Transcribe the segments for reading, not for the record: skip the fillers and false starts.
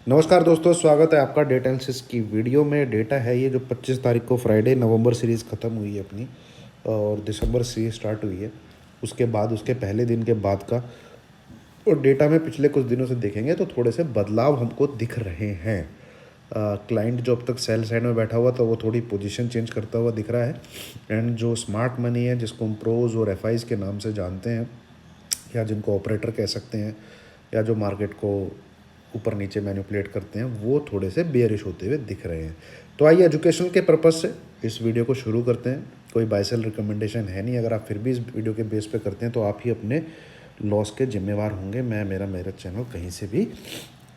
नमस्कार दोस्तों, स्वागत है आपका डेटा एनालिसिस की वीडियो में। डेटा है ये जो 25 तारीख को फ्राइडे नवंबर सीरीज़ ख़त्म हुई है अपनी और दिसंबर सीरीज स्टार्ट हुई है। उसके बाद उसके पहले दिन के बाद का और डेटा में पिछले कुछ दिनों से देखेंगे तो थोड़े से बदलाव हमको दिख रहे हैं। क्लाइंट जो अब तक सेल साइड में बैठा हुआ था वो थोड़ी पोजीशन चेंज करता हुआ दिख रहा है। एंड जो स्मार्ट मनी है, जिसको हम प्रोज और एफ के नाम से जानते हैं या जिनको ऑपरेटर कह सकते हैं, या जो मार्केट को ऊपर नीचे मैनिपुलेट करते हैं, वो थोड़े से बेयरिश होते हुए दिख रहे हैं। तो आइए एजुकेशन के पर्पज़ से इस वीडियो को शुरू करते हैं। कोई बाय सेल रिकमेंडेशन है नहीं। अगर आप फिर भी इस वीडियो के बेस पे करते हैं तो आप ही अपने लॉस के जिम्मेवार होंगे। मेरा मेरा चैनल कहीं से भी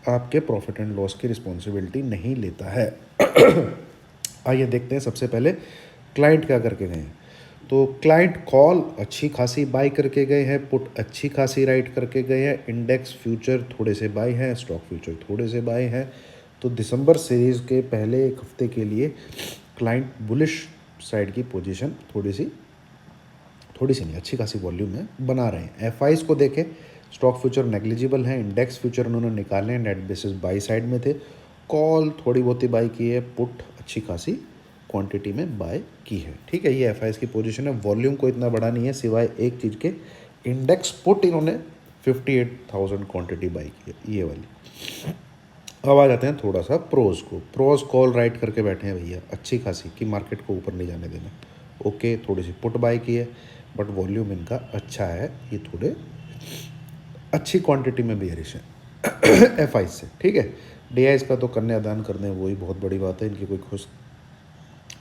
आपके प्रॉफिट एंड लॉस की रिस्पॉन्सिबिलिटी नहीं लेता है। आइए देखते हैं सबसे पहले क्लाइंट क्या करके गए हैं। तो क्लाइंट कॉल अच्छी खासी बाई करके गए हैं, पुट अच्छी खासी राइट करके गए हैं, इंडेक्स फ्यूचर थोड़े से बाई हैं, स्टॉक फ्यूचर थोड़े से बाई हैं। तो दिसंबर सीरीज़ के पहले एक हफ्ते के लिए क्लाइंट बुलिश साइड की पोजीशन थोड़ी सी नहीं, अच्छी खासी वॉल्यूम में बना रहे हैं। एफ को देखें, स्टॉक फ्यूचर नेग्लिजिबल हैं, इंडेक्स फ्यूचर उन्होंने निकाले हैं, नेट बेसिस बाई साइड में थे। कॉल थोड़ी बहुत ही बाई की है, पुट अच्छी खासी क्वांटिटी में बाय की है। ठीक है, ये एफ की पोजीशन है। वॉल्यूम को इतना बड़ा नहीं है सिवाय एक चीज़ के, इंडेक्स पुट इन्होंने 58,000 क्वांटिटी बाई की है, ये वाली। अब आ जाते हैं थोड़ा सा प्रोज को। प्रोज कॉल राइट करके बैठे हैं भैया अच्छी खासी कि मार्केट को ऊपर नहीं जाने देना। ओके, थोड़ी सी पुट बाय की है बट वॉल्यूम इनका अच्छा है, ये थोड़े अच्छी क्वांटिटी में बेयरिश है एफ से। ठीक है, डी का तो कन्यादान कर दें वही बहुत बड़ी बात है, इनकी कोई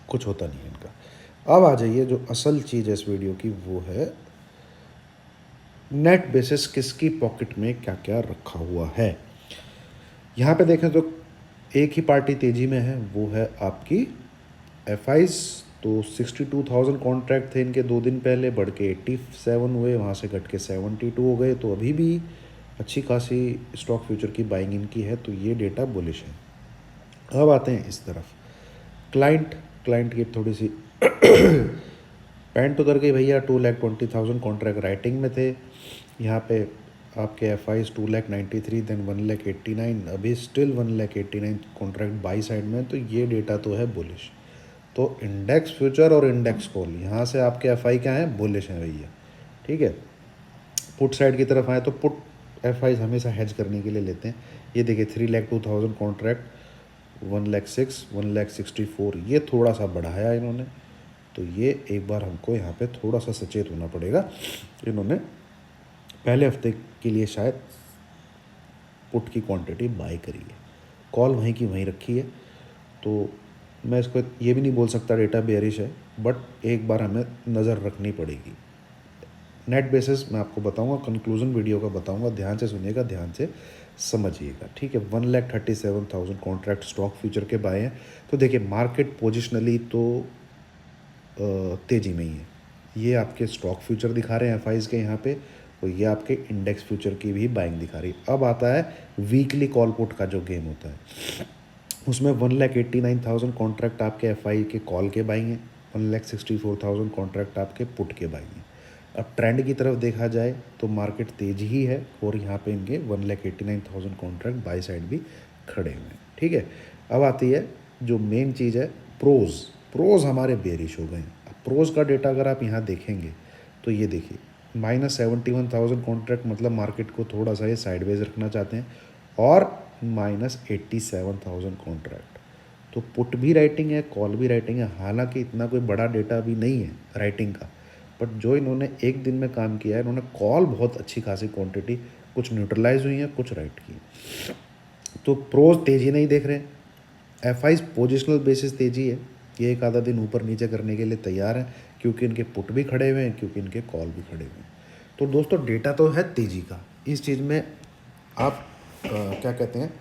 कुछ होता नहीं है इनका। अब आ जाइए जो असल चीज़ है इस वीडियो की, वो है नेट बेसिस किसकी पॉकेट में क्या क्या रखा हुआ है। यहाँ पे देखें तो एक ही पार्टी तेज़ी में है, वो है आपकी एफ। तो 62,000 कॉन्ट्रैक्ट थे इनके 2 दिन पहले, बढ़ के 87 हुए, वहाँ से घट के 72 हो गए। तो अभी भी अच्छी खासी स्टॉक फ्यूचर की बाइंग इनकी है, तो ये डेटा बुलिश है। अब आते हैं इस तरफ क्लाइंट की थोड़ी सी पैंट उतर गई भैया। 2,20,000 कॉन्ट्रैक्ट राइटिंग में थे। यहाँ पे आपके एफ 2,93,000, देन 1,89,000, अभी स्टिल 1,89,000 कॉन्ट्रैक्ट बाई साइड में। तो ये डेटा तो है बुलिश। तो इंडेक्स फ्यूचर और इंडेक्स कॉल यहाँ से आपके एफ क्या है, बुलिश हैं भैया। ठीक है, पुट साइड की तरफ आए तो पुट एफ हमेशा हेज करने के लिए लेते हैं। ये देखिए 3,02,000 कॉन्ट्रैक्ट, 1,06,000, 1,64,000, ये थोड़ा सा बढ़ाया इन्होंने। तो ये एक बार हमको यहाँ पे थोड़ा सा सचेत होना पड़ेगा। इन्होंने पहले हफ्ते के लिए शायद पुट की क्वांटिटी बाय करी है, कॉल वहीं की वहीं रखी है। तो मैं इसको ये भी नहीं बोल सकता डेटा बेयरिश है, बट एक बार हमें नज़र रखनी पड़ेगी। नेट बेसिस मैं आपको बताऊंगा, कंक्लूजन वीडियो का बताऊंगा, ध्यान से सुनिएगा, ध्यान से समझिएगा। ठीक है, 1,37,000 कॉन्ट्रैक्ट स्टॉक फ्यूचर के बाय हैं। तो देखिए मार्केट पोजिशनली तो तेज़ी में ही है। ये आपके स्टॉक फ्यूचर दिखा रहे हैं एफ के यहाँ पे, और ये आपके इंडेक्स फ्यूचर की भी बाइंग दिखा रही है। अब आता है वीकली कॉल पुट का जो गेम होता है, उसमें 1,89,000 कॉन्ट्रैक्ट आपके एफ के कॉल के बाइंग हैं, 1,64,000 कॉन्ट्रैक्ट आपके पुट के बाइंग हैं। अब ट्रेंड की तरफ देखा जाए तो मार्केट तेज ही है, और यहाँ पे इनके 1,89,000 कॉन्ट्रैक्ट बाई साइड भी खड़े हुए हैं। ठीक है, अब आती है जो मेन चीज़ है, प्रोज हमारे बेरिश हो गए हैं। अब प्रोज का डेटा अगर आप यहाँ देखेंगे तो ये देखिए -71,000 कॉन्ट्रैक्ट, मतलब मार्केट को थोड़ा सा ये साइडवेज रखना चाहते हैं, और -87,000 कॉन्ट्रैक्ट। तो पुट भी राइटिंग है, कॉल भी राइटिंग है। हालांकि इतना कोई बड़ा डेटा अभी नहीं है राइटिंग का, बट जो इन्होंने एक दिन में काम किया है, इन्होंने कॉल बहुत अच्छी खासी क्वांटिटी, कुछ न्यूट्रलाइज हुई है, कुछ राइट की। तो प्रोज तेज़ी नहीं देख रहे हैं, एफ पोजिशनल बेसिस तेज़ी है, ये एक आधा दिन ऊपर नीचे करने के लिए तैयार है, क्योंकि इनके पुट भी खड़े हुए हैं, क्योंकि इनके कॉल भी खड़े हुए हैं। तो दोस्तों डेटा तो है तेज़ी का, इस चीज़ में आप क्या कहते हैं,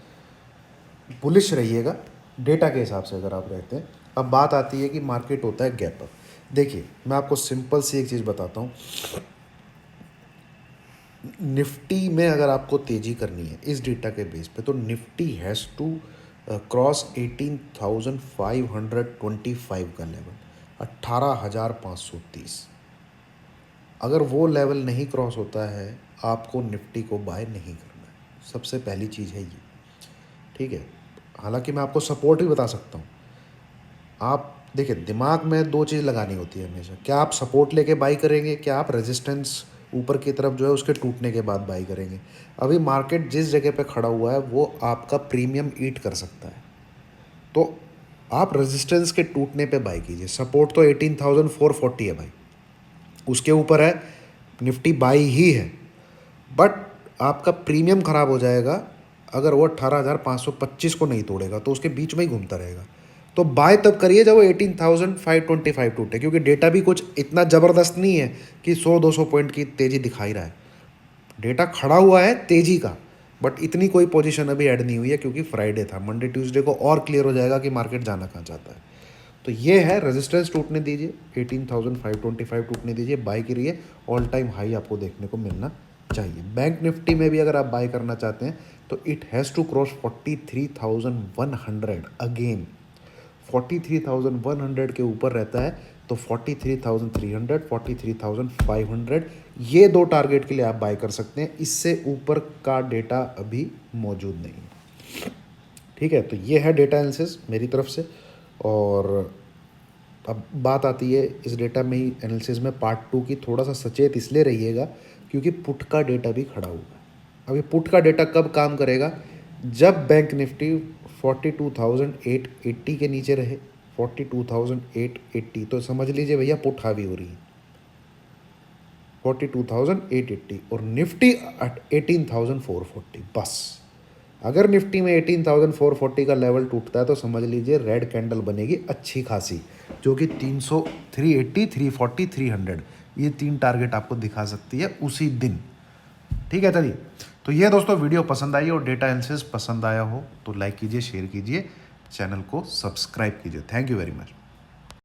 बुलिश रहिएगा डेटा के हिसाब से अगर आप रहते हैं। अब बात आती है कि मार्केट होता है गैप अप। देखिए मैं आपको सिंपल सी एक चीज़ बताता हूँ, निफ्टी में अगर आपको तेज़ी करनी है इस डेटा के बेस पे, तो निफ्टी हैज़ टू क्रॉस 18,525 का लेवल, 18,530। अगर वो लेवल नहीं क्रॉस होता है, आपको निफ्टी को बाय नहीं करना है। सबसे पहली चीज़ है ये। ठीक है। हालांकि मैं आपको सपोर्ट भी बता सकता हूँ। आप देखिए, दिमाग में दो चीज़ लगानी होती है हमेशा, क्या आप सपोर्ट लेके बाई करेंगे, क्या आप रेजिस्टेंस ऊपर की तरफ जो है उसके टूटने के बाद बाई करेंगे। अभी मार्केट जिस जगह पे खड़ा हुआ है वो आपका प्रीमियम ईट कर सकता है, तो आप रेजिस्टेंस के टूटने पे बाई कीजिए। सपोर्ट तो 18,440 है भाई, उसके ऊपर है, निफ्टी बाई ही है, बट आपका प्रीमियम ख़राब हो जाएगा अगर वो 18,525 को नहीं तोड़ेगा, तो उसके बीच में ही घूमता रहेगा। तो बाय तब करिए जब वो 18,525 टूटे, क्योंकि डेटा भी कुछ इतना ज़बरदस्त नहीं है कि 100-200 पॉइंट की तेज़ी दिखा ही रहा है। डेटा खड़ा हुआ है तेज़ी का, बट इतनी कोई पोजीशन अभी ऐड नहीं हुई है, क्योंकि फ्राइडे था। मंडे ट्यूसडे को और क्लियर हो जाएगा कि मार्केट जाना कहाँ चाहता है। तो ये है, रेजिस्टेंस टूटने दीजिए, 18,525 टूटने दीजिए, बाई करिए, ऑल टाइम हाई आपको देखने को मिलना चाहिए। बैंक निफ्टी में भी अगर आप बाय करना चाहते हैं तो it has to cross 43,100 again. 43,100 के ऊपर रहता है तो 43,300, 43,500, ये दो टारगेट के लिए आप बाय कर सकते हैं। इससे ऊपर का डेटा अभी मौजूद नहीं है, ठीक है। तो ये है डेटा एनालिसिस मेरी तरफ से। और अब बात आती है इस डेटा में ही, एनालिसिस में पार्ट 2 की, थोड़ा सा सचेत इसलिए रहिएगा क्योंकि पुट का डेटा भी खड़ा हुआ है। अब ये पुट का डेटा कब काम करेगा, जब बैंक निफ्टी 42,880 के नीचे रहे, 42,880, तो समझ लीजिए भैया पुट हावी हो रही है 42,880, और निफ्टी 18,440। बस अगर निफ्टी में 18,440 का लेवल टूटता है तो समझ लीजिए रेड कैंडल बनेगी अच्छी खासी, जो कि 300, 380, 340, 300, ये तीन टारगेट आपको दिखा सकती है उसी दिन, ठीक है। चलिए, तो ये दोस्तों वीडियो पसंद आई और डेटा एनालिसिस पसंद आया हो तो लाइक कीजिए, शेयर कीजिए, चैनल को सब्सक्राइब कीजिए। Thank you very much.